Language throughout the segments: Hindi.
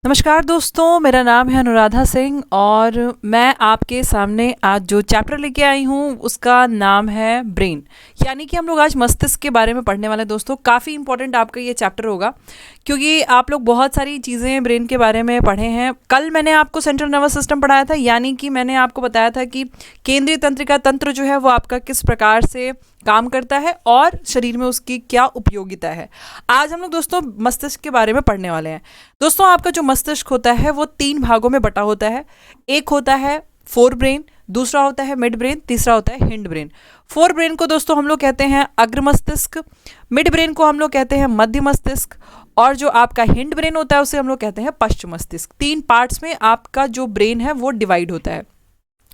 नमस्कार दोस्तों, मेरा नाम है अनुराधा सिंह और मैं आपके सामने आज जो चैप्टर लेके आई हूँ उसका नाम है ब्रेन। यानी कि हम लोग आज मस्तिष्क के बारे में पढ़ने वाले हैं। दोस्तों, काफ़ी इंपॉर्टेंट आपका ये चैप्टर होगा क्योंकि आप लोग बहुत सारी चीज़ें ब्रेन के बारे में पढ़े हैं। कल मैंने आपको सेंट्रल नर्वस सिस्टम पढ़ाया था, यानी कि मैंने आपको बताया था कि केंद्रीय तंत्रिका तंत्र जो है वो आपका किस प्रकार से काम करता है और शरीर में उसकी क्या उपयोगिता है। आज हम लोग दोस्तों मस्तिष्क के बारे में पढ़ने वाले हैं। दोस्तों, आपका जो मस्तिष्क होता है वो 3 भागों में बटा होता है। एक होता है फोर ब्रेन, दूसरा होता है मिड ब्रेन, तीसरा होता है हिंड ब्रेन। फोर ब्रेन को दोस्तों हम लोग कहते हैं अग्र मस्तिष्क, मिड ब्रेन को हम लोग कहते हैं मध्य मस्तिष्क और जो आपका हिंड ब्रेन होता है उसे हम लोग कहते हैं पश्च मस्तिष्क। 3 पार्ट्स में आपका जो ब्रेन है वो डिवाइड होता है।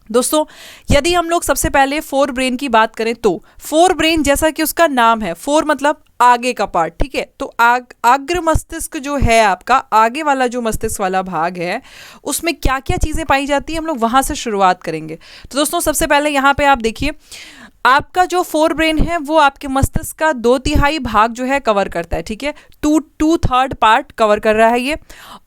दोस्तों, यदि हम लोग सबसे पहले फोर ब्रेन की बात करें तो फोर ब्रेन जैसा कि उसका नाम है, फोर मतलब आगे का पार्ट, ठीक है। तो अग्र मस्तिष्क जो है आपका आगे वाला जो मस्तिष्क वाला भाग है उसमें क्या क्या चीज़ें पाई जाती है, हम लोग वहाँ से शुरुआत करेंगे। तो दोस्तों, सबसे पहले यहाँ पे आप देखिए, आपका जो फोर ब्रेन है वो आपके मस्तिष्क का 2/3 भाग जो है कवर करता है, ठीक है। टू थर्ड पार्ट कवर कर रहा है ये।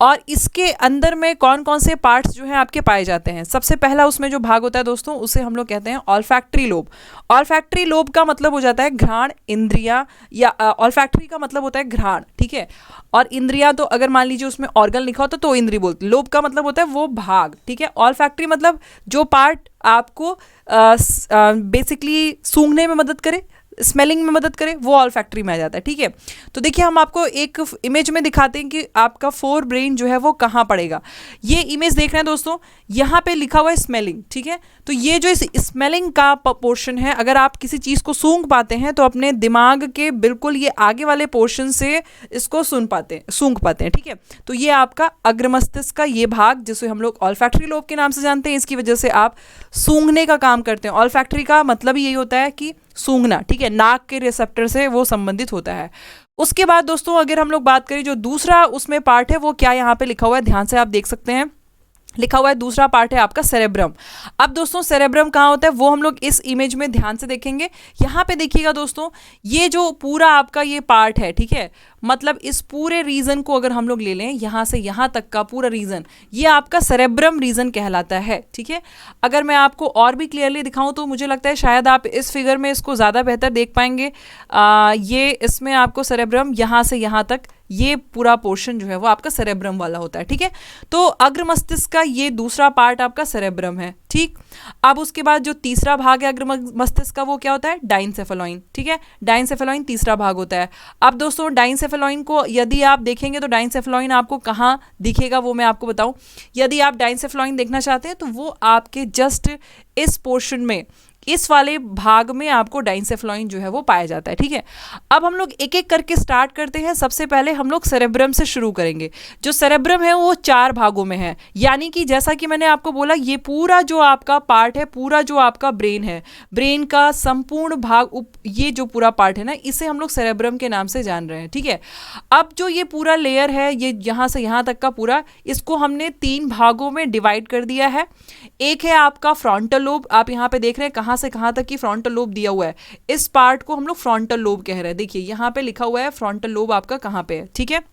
और इसके अंदर में कौन कौन से पार्ट्स जो हैं आपके पाए जाते हैं। सबसे पहला उसमें जो भाग होता है दोस्तों उसे हम लोग कहते हैं ऑल्फैक्टरी लोब। ऑल्फैक्टरी लोब का मतलब हो जाता है घ्राण इंद्रिया, या ऑल्फैक्टरी का मतलब होता है घ्राण, ठीक है। और इंद्रिया तो अगर मान लीजिए उसमें ऑर्गन लिखा होता तो इंद्री बोलते, लोब का मतलब होता है वो भाग, ठीक है। ऑल्फैक्टरी मतलब जो पार्ट आपको बेसिकली सूंघने में मदद करे, स्मेलिंग में मदद करे, वो ऑल फैक्ट्री में आ जाता है, ठीक है। तो देखिए, हम आपको एक इमेज में दिखाते हैं कि आपका फोर ब्रेन जो है वो कहाँ पड़ेगा। ये इमेज देख रहे हैं दोस्तों, यहाँ पे लिखा हुआ है स्मेलिंग, ठीक है। तो ये जो इस स्मेलिंग का पोर्शन है, अगर आप किसी चीज़ को सूंघ पाते हैं तो अपने दिमाग के बिल्कुल ये आगे वाले पोर्शन से इसको सूंघ पाते हैं, ठीक है। तो ये आपका अग्र मस्तिष्क का ये भाग जिसे हम लोग ऑल्फैक्टरी लोब के नाम से जानते हैं, इसकी वजह से आप सूंघने का काम करते हैं। ऑल्फैक्टरी का मतलब ही यही होता है कि सूंघना, ठीक है, नाक के रिसेप्टर से वो संबंधित होता है। उसके बाद दोस्तों अगर हम लोग बात करें जो दूसरा उसमें पार्ट है वो क्या यहाँ पे लिखा हुआ है, ध्यान से आप देख सकते हैं, लिखा हुआ है दूसरा पार्ट है आपका सेरेब्रम। अब दोस्तों सेरेब्रम कहाँ होता है वो हम लोग इस इमेज में ध्यान से देखेंगे। यहाँ पे देखिएगा दोस्तों, ये जो पूरा आपका ये पार्ट है, ठीक है, मतलब इस पूरे रीजन को अगर हम लोग ले लें यहाँ से यहाँ तक का पूरा रीजन, ये आपका सेरेब्रम रीजन कहलाता है, ठीक है। अगर मैं आपको और भी क्लियरली दिखाऊं तो मुझे लगता है शायद आप इस फिगर में इसको ज़्यादा बेहतर देख पाएंगे। ये इसमें आपको सेरेब्रम यहाँ से यहाँ तक ये पूरा पोर्शन जो है वो आपका सेरेब्रम वाला होता है, ठीक है। तो अग्र मस्तिष्क का ये दूसरा पार्ट आपका सेरेब्रम है, ठीक। अब उसके बाद जो तीसरा भाग है अग्र मस्तिष्क का वो क्या होता है, डाइनसेफेलॉइन, ठीक है। डाइनसेफेलॉइन तीसरा भाग होता है। अब दोस्तों डाइनसेफेलॉइन को यदि आप देखेंगे तो डाइनसेफेलॉइन आपको कहाँ दिखेगा वो मैं आपको बताऊं। यदि आप डाइनसेफेलॉइन देखना चाहते हैं तो वो आपके जस्ट इस पोर्शन में, इस वाले भाग में आपको डाइनसेफेलॉइन जो है वो पाया जाता है, ठीक है। अब हम लोग एक एक करके स्टार्ट करते हैं। सबसे पहले हम लोग सेरेब्रम से शुरू करेंगे। जो सेरेब्रम है वो 4 भागों में है, यानी कि जैसा कि मैंने आपको बोला ये पूरा जो आपका पार्ट है, पूरा जो आपका ब्रेन है, ब्रेन का संपूर्ण भाग, ये जो पूरा पार्ट है ना, इसे हम लोग सेरेब्रम के नाम से जान रहे हैं, ठीक है। अब जो ये पूरा लेयर है, ये यहाँ से यहाँ तक का पूरा, इसको हमने 3 भागों में डिवाइड कर दिया है। एक है आपका फ्रंटल लोब, आप यहाँ पे देख रहे हैं कहाँ से कहाँ तक की फ्रंटल लोब दिया हुआ है, इस पार्ट को हम लोग फ्रंटल लोब कह रहे हैं। देखिए यहाँ पे लिखा हुआ है फ्रंटल लोब आपका कहाँ पे है, ठीक है।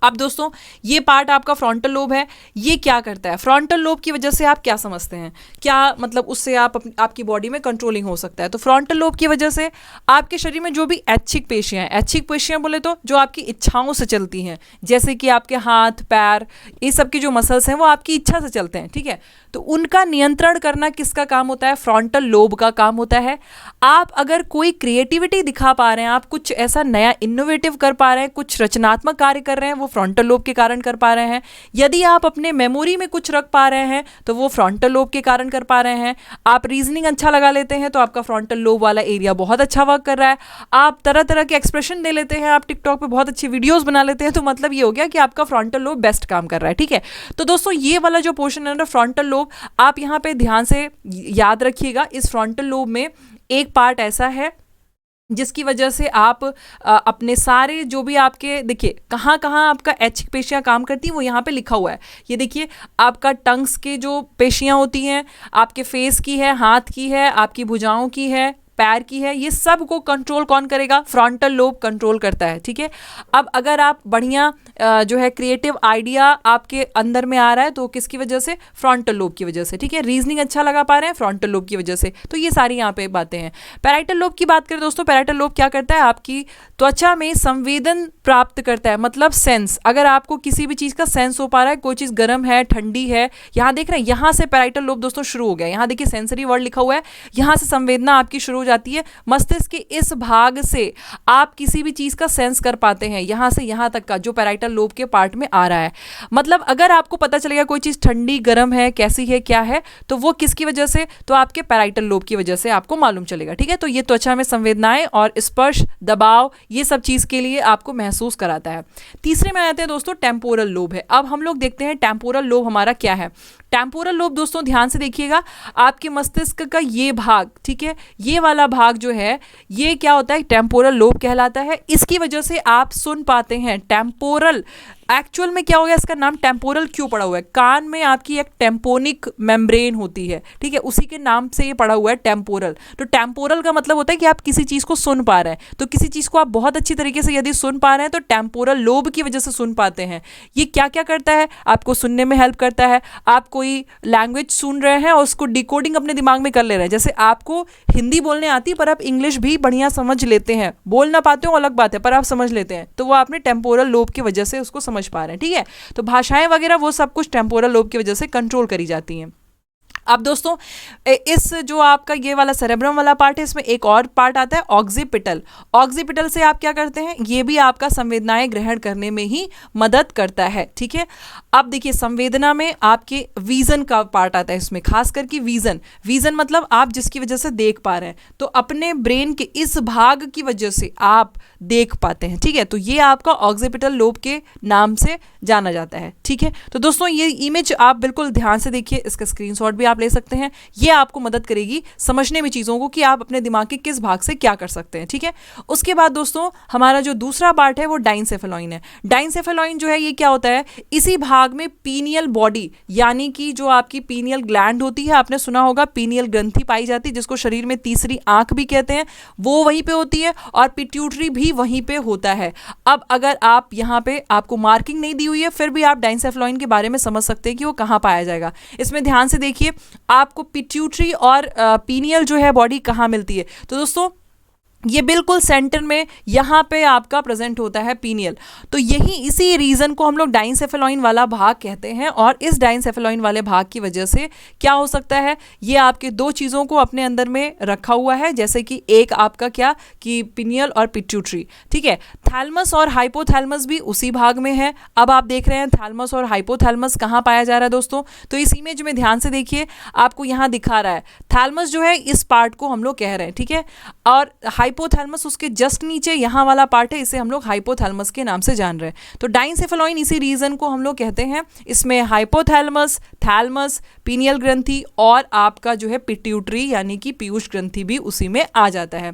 अब दोस्तों ये पार्ट आपका फ्रंटल लोब है, ये क्या करता है, फ्रंटल लोब की वजह से आप क्या समझते हैं, क्या मतलब उससे आपकी बॉडी में कंट्रोलिंग हो सकता है। तो फ्रंटल लोब की वजह से आपके शरीर में जो भी ऐच्छिक पेशियां हैं, ऐच्छिक पेशियां बोले तो जो आपकी इच्छाओं से चलती हैं, जैसे कि आपके हाथ पैर, ये सब की जो मसल्स हैं वो आपकी इच्छा से चलते हैं, ठीक है। तो उनका नियंत्रण करना किसका काम होता है, फ्रंटल लोब का काम होता है। आप अगर कोई क्रिएटिविटी दिखा पा रहे हैं, आप कुछ ऐसा नया इनोवेटिव कर पा रहे हैं, कुछ रचनात्मक कार्य कर रहे हैं, वो फ्रंटल लोब के कारण कर पा रहे हैं। यदि आप अपने मेमोरी में कुछ रख पा रहे हैं तो वो फ्रंटल लोब के कारण कर पा रहे हैं। आप रीजनिंग अच्छा लगा लेते हैं तो आपका फ्रंटल लोब वाला एरिया बहुत अच्छा वर्क कर रहा है। आप तरह तरह के एक्सप्रेशन दे लेते हैं, आप टिकटॉक पे बहुत अच्छी वीडियोस बना लेते हैं, तो मतलब ये हो गया कि आपका फ्रंटल लोब बेस्ट काम कर रहा है, ठीक है। तो दोस्तों ये वाला जो पोर्शन है ना फ्रंटल लोब, आप यहाँ पे ध्यान से याद रखिएगा, इस फ्रंटल लोब में एक पार्ट ऐसा है जिसकी वजह से आप अपने सारे जो भी आपके, देखिए कहाँ कहाँ आपका ऐच्छिक पेशियाँ काम करती हैं वो यहाँ पे लिखा हुआ है। ये देखिए आपका टंग्स के जो पेशियाँ होती हैं, आपके फेस की है, हाथ की है, आपकी भुजाओं की है, पैर की है, ये सब को कंट्रोल कौन करेगा? फ्रंटल लोब कंट्रोल करता है। ठीक है, अब अगर आप बढ़िया जो है क्रिएटिव आइडिया आपके अंदर में आ रहा है तो किसकी वजह से? फ्रंटल लोब की वजह से। ठीक है, रीजनिंग अच्छा लगा पा रहे हैं फ्रंटल लोब की वजह से। तो ये सारी यहाँ पे बातें हैं। पैराइटल लोब की बात करें दोस्तों, पैराइटल लोब क्या करता है? आपकी त्वचा में संवेदन प्राप्त करता है, मतलब सेंस। अगर आपको किसी भी चीज़ का सेंस हो पा रहा है, कोई चीज़ गर्म है, ठंडी है, यहाँ देख रहे हैं, यहाँ से पैराइटल लोब दोस्तों शुरू हो गया। यहाँ देखिए सेंसरी वर्ड लिखा हुआ है, यहाँ से संवेदना आपकी शुरू हो जाती है। मस्तिष्क के इस भाग से आप किसी भी चीज़ का सेंस कर पाते हैं, यहाँ से यहाँ तक का जो पैराइटल लोब के पार्ट में आ रहा है। मतलब अगर आपको पता चलेगा कोई चीज़ ठंडी गर्म है, कैसी है, क्या है, तो वो किसकी वजह से? तो आपके पैराइटल लोब की वजह से आपको मालूम चलेगा। ठीक है, तो ये त्वचा में संवेदनाएं और स्पर्श, दबाव, ये सब चीज़ के लिए आपको महसूस कराता है। तीसरे में आते हैं दोस्तों टेम्पोरल लोब है। अब हम लोग देखते हैं टेम्पोरल लोब हमारा क्या है। टेम्पोरल लोब दोस्तों ध्यान से देखिएगा, आपके मस्तिष्क का ये भाग, ठीक है, ये वाला भाग जो है ये क्या होता है? टेम्पोरल लोब कहलाता है। इसकी वजह से आप सुन पाते हैं। टेम्पोरल एक्चुअल में क्या हो गया, इसका नाम टेम्पोरल क्यों पड़ा हुआ है? कान में आपकी एक टेम्पोनिक मेम्ब्रेन होती है, ठीक है, उसी के नाम से ये पड़ा हुआ है टेम्पोरल। तो टेम्पोरल का मतलब होता है कि आप किसी चीज़ को सुन पा रहे हैं। तो किसी चीज़ को आप बहुत अच्छी तरीके से यदि सुन पा रहे हैं तो टेम्पोरल लोब की वजह से सुन पाते हैं। ये क्या क्या करता है? आपको सुनने में हेल्प करता है। आप कोई लैंग्वेज सुन रहे हैं और उसको डिकोडिंग अपने दिमाग में कर ले रहे हैं। जैसे आपको हिंदी बोलने आती है पर आप इंग्लिश भी बढ़िया समझ लेते हैं, बोल ना पाते हो अलग बात है, पर आप समझ लेते हैं, तो वो आपने टेम्पोरल लोब की वजह से उसको समझ पा रहे हैं। ठीक है, तो भाषाएं वगैरह वो सब कुछ टेम्पोरल लोब की वजह से कंट्रोल करी जाती हैं। अब दोस्तों इस जो आपका ये वाला सेरेब्रम वाला पार्ट है, इसमें एक और पार्ट आता है ऑक्सीपिटल। ऑक्सीपिटल से आप क्या करते हैं? ये भी आपका संवेदनाएं ग्रहण करने में ही मदद करता है। ठीक है, अब देखिए संवेदना में आपके विजन का पार्ट आता है, इसमें खास करके विजन। विजन मतलब आप जिसकी वजह से देख पा रहे हैं, तो अपने ब्रेन के इस भाग की वजह से आप देख पाते हैं। ठीक है, तो ये आपका ऑक्सीपिटल लोब के नाम से जाना जाता है। ठीक है, तो दोस्तों ये इमेज आप बिल्कुल ध्यान से देखिए, इसका स्क्रीनशॉट भी आप ले सकते हैं। ये आपको मदद करेगी समझने में चीज़ों को कि आप अपने दिमाग के किस भाग से क्या कर सकते हैं। ठीक है, उसके बाद दोस्तों हमारा जो दूसरा पार्ट है वो डाइनसेफेलॉइन है। डाइनसेफेलॉइन जो है ये क्या होता है? इसी भाग में पीनियल बॉडी, यानी कि जो आपकी पीनियल ग्लैंड होती है, आपने सुना होगा पीनियल ग्रंथि पाई जाती है जिसको शरीर में तीसरी आंख भी कहते हैं, वो वहीं पे होती है, और पिट्यूटरी भी वहीं पे होता है। अब अगर आप यहाँ पे आपको मार्किंग नहीं दी हुई है, फिर भी आप डाइनसेफेलॉइन के बारे में समझ सकते हैं कि वो कहाँ पाया जाएगा। इसमें ध्यान से देखिए आपको पिट्यूटरी और पीनियल जो है बॉडी कहाँ मिलती है। तो दोस्तों ये बिल्कुल सेंटर में यहाँ पे आपका प्रेजेंट होता है पीनियल। तो यही इसी रीजन को हम लोग डाइनसेफेलॉइन वाला भाग कहते हैं, और इस डाइनसेफेलॉइन वाले भाग की वजह से क्या हो सकता है? ये आपके दो चीज़ों को अपने अंदर में रखा हुआ है, जैसे कि एक आपका क्या कि पीनियल और पिट्यूटरी। ठीक है, थैलमस और हाइपोथैलमस भी उसी भाग में है। अब आप देख रहे हैं थैलमस और हाइपोथैलमस कहाँ पाया जा रहा है दोस्तों? तो इस इमेज में ध्यान से देखिए, आपको यहाँ दिखा रहा है थैलमस जो है इस पार्ट को हम लोग कह रहे हैं। ठीक है, और हाइपोथैलमस उसके जस्ट नीचे यहाँ वाला पार्ट है, इसे हम लोग हाइपोथैलमस के नाम से जान रहे हैं। तो डाइनसेफेलॉइन इसी रीजन को हम लोग कहते हैं। इसमें हाइपोथैलमस, थैलमस, पीनियल ग्रंथि और आपका जो है पिट्यूटरी यानी कि पीयूष ग्रंथि भी उसी में आ जाता है।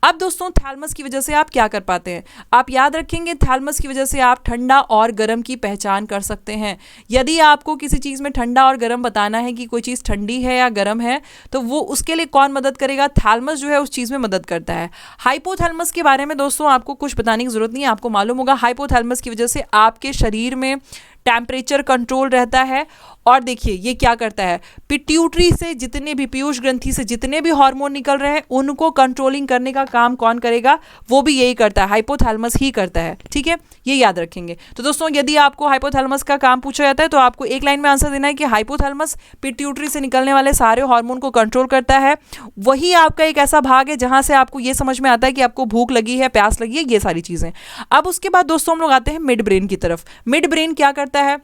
अब दोस्तों थैलमस की वजह से आप क्या कर पाते हैं? आप याद रखेंगे थैलमस की वजह से आप ठंडा और गर्म की पहचान कर सकते हैं। यदि आपको किसी चीज़ में ठंडा और गर्म बताना है कि कोई चीज़ ठंडी है या गर्म है, तो वो उसके लिए कौन मदद करेगा? थैलमस जो है उस चीज़ में मदद करता है। हाइपोथैलमस के बारे में दोस्तों आपको कुछ बताने की जरूरत नहीं है, आपको मालूम होगा हाइपोथैलमस की वजह से आपके शरीर में टेम्परेचर कंट्रोल रहता है। और देखिए ये क्या करता है, पिट्यूटरी से जितने भी, पीयूष ग्रंथि से जितने भी हार्मोन निकल रहे हैं उनको कंट्रोलिंग करने का काम कौन करेगा? वो भी यही करता है, हाइपोथैलमस ही करता है। ठीक है, ये याद रखेंगे। तो दोस्तों यदि आपको हाइपोथैलमस का काम पूछा जाता है तो आपको एक लाइन में आंसर देना है कि हाइपोथैलमस पिट्यूटरी से निकलने वाले सारे हार्मोन को कंट्रोल करता है। वही आपका एक ऐसा भाग है जहां से आपको ये समझ में आता है कि आपको भूख लगी है, प्यास लगी है, ये सारी चीज़ें। अब उसके बाद दोस्तों हम लोग आते हैं मिड ब्रेन की तरफ। मिड ब्रेन क्या करता है?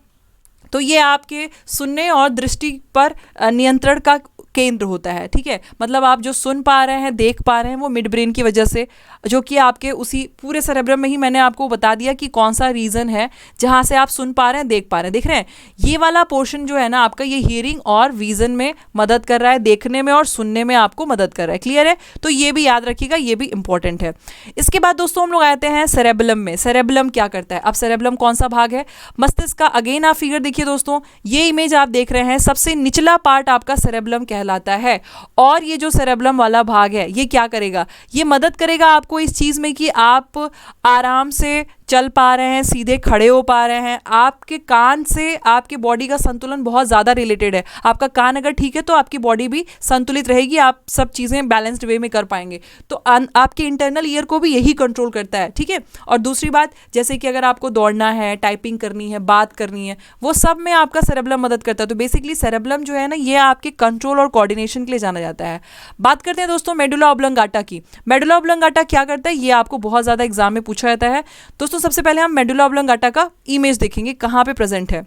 तो ये आपके सुनने और दृष्टि पर नियंत्रण का केंद्र होता है। ठीक है, मतलब आप जो सुन पा रहे हैं, देख पा रहे हैं, वो मिड ब्रेन की वजह से, जो कि आपके उसी पूरे सेरेब्रम में ही मैंने आपको बता दिया कि कौन सा रीजन है जहां से आप सुन पा रहे हैं, देख पा रहे हैं। देख रहे हैं ये वाला पोर्शन जो है ना आपका, ये हियरिंग और विजन में मदद कर रहा है, देखने में और सुनने में आपको मदद कर रहा है। क्लियर है? तो ये भी याद रखिएगा, ये भी इंपॉर्टेंट है। इसके बाद दोस्तों हम लोग आते हैं सेरेबेलम में। सेरेबेलम क्या करता है? अब सेरेबेलम कौन सा भाग है? मस्तिष्क का। अगेन आप फिगर देखिए दोस्तों, ये इमेज आप देख रहे हैं, सबसे निचला पार्ट आपका सेरेबेलम कहलाता कहलाता है। और ये जो सेरेब्रम वाला भाग है ये क्या करेगा, ये मदद करेगा आपको इस चीज़ में कि आप आराम से चल पा रहे हैं, सीधे खड़े हो पा रहे हैं। आपके कान से आपकी बॉडी का संतुलन बहुत ज़्यादा रिलेटेड है। आपका कान अगर ठीक है तो आपकी बॉडी भी संतुलित रहेगी, आप सब चीज़ें बैलेंस्ड वे में कर पाएंगे। तो आपके इंटरनल ईयर को भी यही कंट्रोल करता है, ठीक है। और दूसरी बात, जैसे कि अगर आपको दौड़ना है, टाइपिंग करनी है, बात करनी है, वो सब में आपका सेरेब्रम मदद करता है। तो बेसिकली सेरेब्रम जो है ना, ये आपके कंट्रोल और कोऑर्डिनेशन के लिए जाना जाता है। बात करते हैं दोस्तों मेडुला ऑब्लंगाटा की। मेडुला ऑब्लंगाटा क्या करता है, ये आपको बहुत ज़्यादा एग्जाम में पूछा जाता है दोस्तों। सबसे पहले हम मेडुला ऑब्लंगाटा का इमेज देखेंगे, कहाँ पे प्रेजेंट है।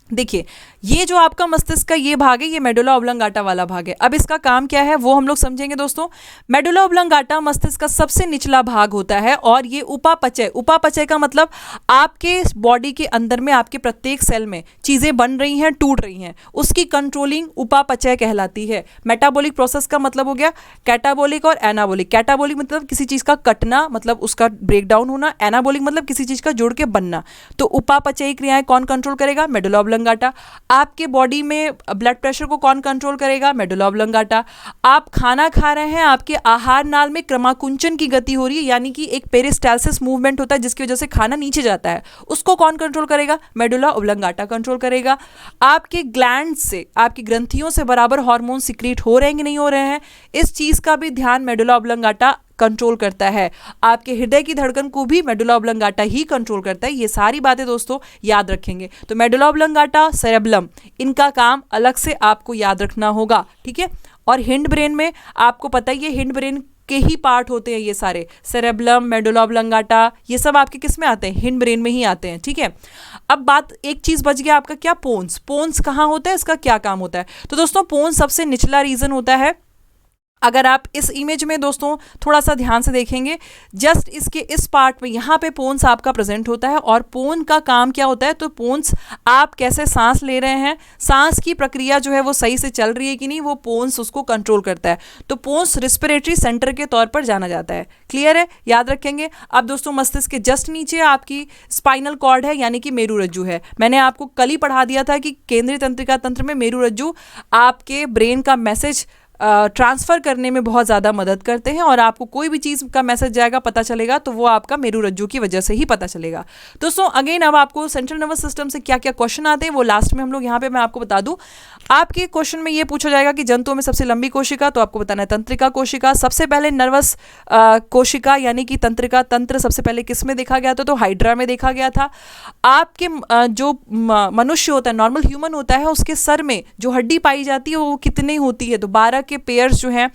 देखिए, ये जो आपका मस्तिष्क का ये भाग है, ये मेडुला ऑब्लंगाटा वाला भाग है। अब इसका काम क्या है वो हम लोग समझेंगे दोस्तों। मेडुला ऑब्लंगाटा मस्तिष्क का सबसे निचला भाग होता है और ये उपापचय, उपापचय का मतलब आपके बॉडी के अंदर में आपके प्रत्येक सेल में चीज़ें बन रही हैं, टूट रही हैं, उसकी कंट्रोलिंग उपापचय कहलाती है। मेटाबॉलिक प्रोसेस का मतलब हो गया कैटाबॉलिक और एनाबॉलिक। कैटाबॉलिक मतलब किसी चीज़ का कटना, मतलब उसका ब्रेक डाउन होना। एनाबॉलिक मतलब किसी चीज़ का जुड़ के बनना। तो उपापचयी क्रियाएं कौन कंट्रोल करेगा, मेडुला ऑब्लंगाटा। आपके बॉडी में ब्लड प्रेशर को कौन कंट्रोल करेगा, मेडुला ऑब्लंगाटा। आप खाना खा रहे हैं, आपके आहार नाल में क्रमाकुंचन की गति हो रही है, यानी कि एक पेरिस्टालसिस मूवमेंट होता है जिसकी वजह से खाना नीचे जाता है, उसको कौन कंट्रोल करेगा, मेडुला ऑब्लंगाटा कंट्रोल करेगा। आपके ग्लैंड से, आपकी ग्रंथियों से बराबर हार्मोन सिक्रीट हो रहे हैं कि नहीं हो रहे हैं, इस चीज का भी ध्यान मेडुला ऑब्लंगाटा कंट्रोल करता है। आपके हृदय की धड़कन को भी मेडुला ऑब्लंगाटा ही कंट्रोल करता है। ये सारी बातें दोस्तों याद रखेंगे। तो मेडुला ऑब्लंगाटा, सेरेब्रम, इनका काम अलग से आपको याद रखना होगा, ठीक है। और हिंड ब्रेन में आपको पता ही है, हिंड ब्रेन के ही पार्ट होते हैं ये सारे, सेरेब्रम, मेडुला ऑब्लंगाटा, ये सब आपके किस में आते हैं, हिंड ब्रेन में ही आते हैं, ठीक है। अब बात, एक चीज बच गया आपका, क्या, पोन्स। पोन्स कहाँ होता है, इसका क्या काम होता है। तो दोस्तों पोन्स सबसे निचला रीजन होता है। अगर आप इस इमेज में दोस्तों थोड़ा सा ध्यान से देखेंगे, जस्ट इसके इस पार्ट में यहाँ पे पोन्स आपका प्रेजेंट होता है। और पोन का काम क्या होता है, तो पोन्स आप कैसे सांस ले रहे हैं, सांस की प्रक्रिया जो है वो सही से चल रही है कि नहीं, वो पोन्स उसको कंट्रोल करता है। तो पोन्स रिस्पिरेटरी सेंटर के तौर पर जाना जाता है। क्लियर है, याद रखेंगे। अब दोस्तों मस्तिष्क के जस्ट नीचे आपकी स्पाइनल कॉर्ड है, यानी कि मेरुरज्जु है। मैंने आपको कल ही पढ़ा दिया था कि केंद्रीय तंत्रिका तंत्र में मेरुरज्जु आपके ब्रेन का मैसेज ट्रांसफ़र करने में बहुत ज़्यादा मदद करते हैं। और आपको कोई भी चीज़ का मैसेज जाएगा, पता चलेगा, तो वो आपका मेरुरज्जु की वजह से ही पता चलेगा। दोस्तों अगेन, अब आपको सेंट्रल नर्वस सिस्टम से क्या क्या क्वेश्चन आते हैं वो लास्ट में हम लोग यहाँ पे मैं आपको बता दूँ। आपके क्वेश्चन में ये पूछा जाएगा कि जंतुओं में सबसे लंबी कोशिका, तो आपको बताना है तंत्रिका कोशिका। सबसे पहले नर्वस कोशिका यानी कि तंत्रिका तंत्र सबसे पहले किस में देखा गया था, तो हाइड्रा में देखा गया था। आपके जो मनुष्य होता है, नॉर्मल ह्यूमन होता है, उसके सर में जो हड्डी पाई जाती है वो कितनी होती है, तो 12 के पेयर्स जो हैं,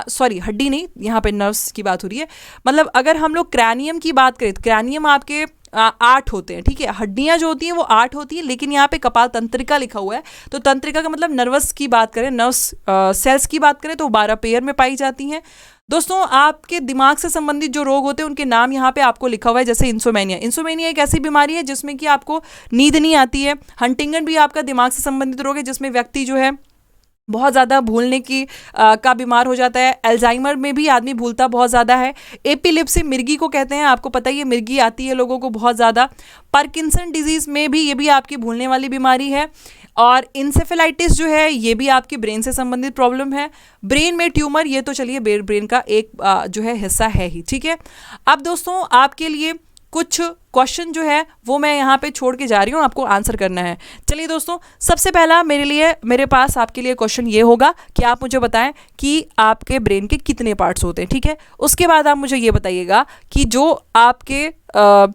सॉरी हड्डी नहीं, यहाँ पे नर्व्स की बात हो रही है। मतलब अगर हम लोग क्रैनियम की बात करें तो क्रैनियम आपके 8 होते हैं, ठीक है। हड्डियां जो होती हैं वो 8 होती है, लेकिन यहाँ पे कपाल तंत्रिका लिखा हुआ है, तो तंत्रिका का मतलब नर्वस की बात करें, नर्व्स सेल्स की बात करें तो 12 पेयर में पाई जाती हैं। दोस्तों आपके दिमाग से संबंधित जो रोग होते हैं उनके नाम यहाँ पे आपको लिखा हुआ है, जैसे इंसोमेनिया। इंसोमेनिया एक ऐसी बीमारी है जिसमें कि आपको नींद नहीं आती है। हंटिंगटन भी आपका दिमाग से संबंधित रोग है, जिसमें व्यक्ति जो है बहुत ज़्यादा भूलने की का बीमार हो जाता है। अल्जाइमर में भी आदमी भूलता बहुत ज़्यादा है। एपिलेप्सी मिर्गी को कहते हैं, आपको पता ही है, मिर्गी आती है लोगों को बहुत ज़्यादा। पार्किंसन डिजीज़ में भी, ये भी आपकी भूलने वाली बीमारी है। और इंसेफेलाइटिस जो है ये भी आपकी ब्रेन से संबंधित प्रॉब्लम है। ब्रेन में ट्यूमर, ये तो चलिए ब्रेन का एक जो है हिस्सा है ही, ठीक है। अब दोस्तों आपके लिए कुछ क्वेश्चन जो है वो मैं यहाँ पे छोड़ के जा रही हूँ, आपको आंसर करना है। चलिए दोस्तों, सबसे पहला मेरे पास आपके लिए क्वेश्चन ये होगा कि आप मुझे बताएं कि आपके ब्रेन के कितने पार्ट्स होते हैं, ठीक है। उसके बाद आप मुझे ये बताइएगा कि जो आपके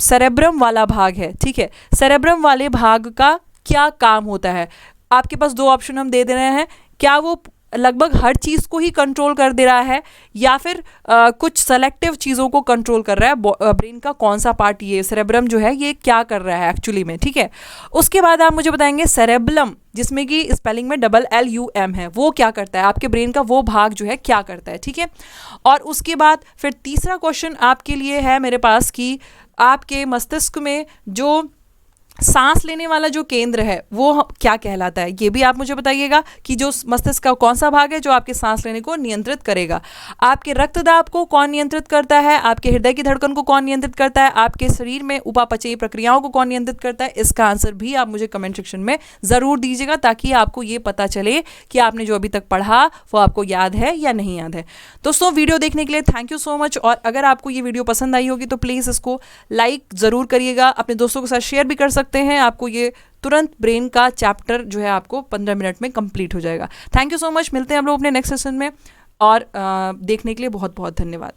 सेरेब्रम वाला भाग है, ठीक है, सेरेब्रम वाले भाग का क्या काम होता है। आपके पास 2 ऑप्शन हम दे रहे हैं, क्या वो लगभग हर चीज़ को ही कंट्रोल कर दे रहा है या फिर कुछ सेलेक्टिव चीज़ों को कंट्रोल कर रहा है। ब्रेन का कौन सा पार्ट, ये सेरेब्रम जो है ये क्या कर रहा है एक्चुअली में, ठीक है। उसके बाद आप मुझे बताएंगे सेरेब्रम, जिसमें कि स्पेलिंग में LLUM है, वो क्या करता है, आपके ब्रेन का वो भाग जो है क्या करता है, ठीक है। और उसके बाद फिर तीसरा क्वेश्चन आपके लिए है मेरे पास कि आपके मस्तिष्क में जो सांस लेने वाला जो केंद्र है वो क्या कहलाता है, ये भी आप मुझे बताइएगा कि जो मस्तिष्क का कौन सा भाग है जो आपके सांस लेने को नियंत्रित करेगा। आपके रक्तदाब को कौन नियंत्रित करता है, आपके हृदय की धड़कन को कौन नियंत्रित करता है, आपके शरीर में उपापचयी प्रक्रियाओं को कौन नियंत्रित करता है, इसका आंसर भी आप मुझे कमेंट सेक्शन में ज़रूर दीजिएगा, ताकि आपको ये पता चले कि आपने जो अभी तक पढ़ा वो आपको याद है या नहीं याद है। दोस्तों, वीडियो देखने के लिए थैंक यू सो मच, और अगर आपको ये वीडियो पसंद आई होगी तो प्लीज़ इसको लाइक ज़रूर करिएगा, अपने दोस्तों के साथ शेयर भी कर सकते हैं। आपको ये तुरंत ब्रेन का चैप्टर जो है आपको 15 मिनट में कंप्लीट हो जाएगा। थैंक यू सो मच, मिलते हैं हम लोग अपने नेक्स्ट सेशन में, और देखने के लिए बहुत बहुत धन्यवाद।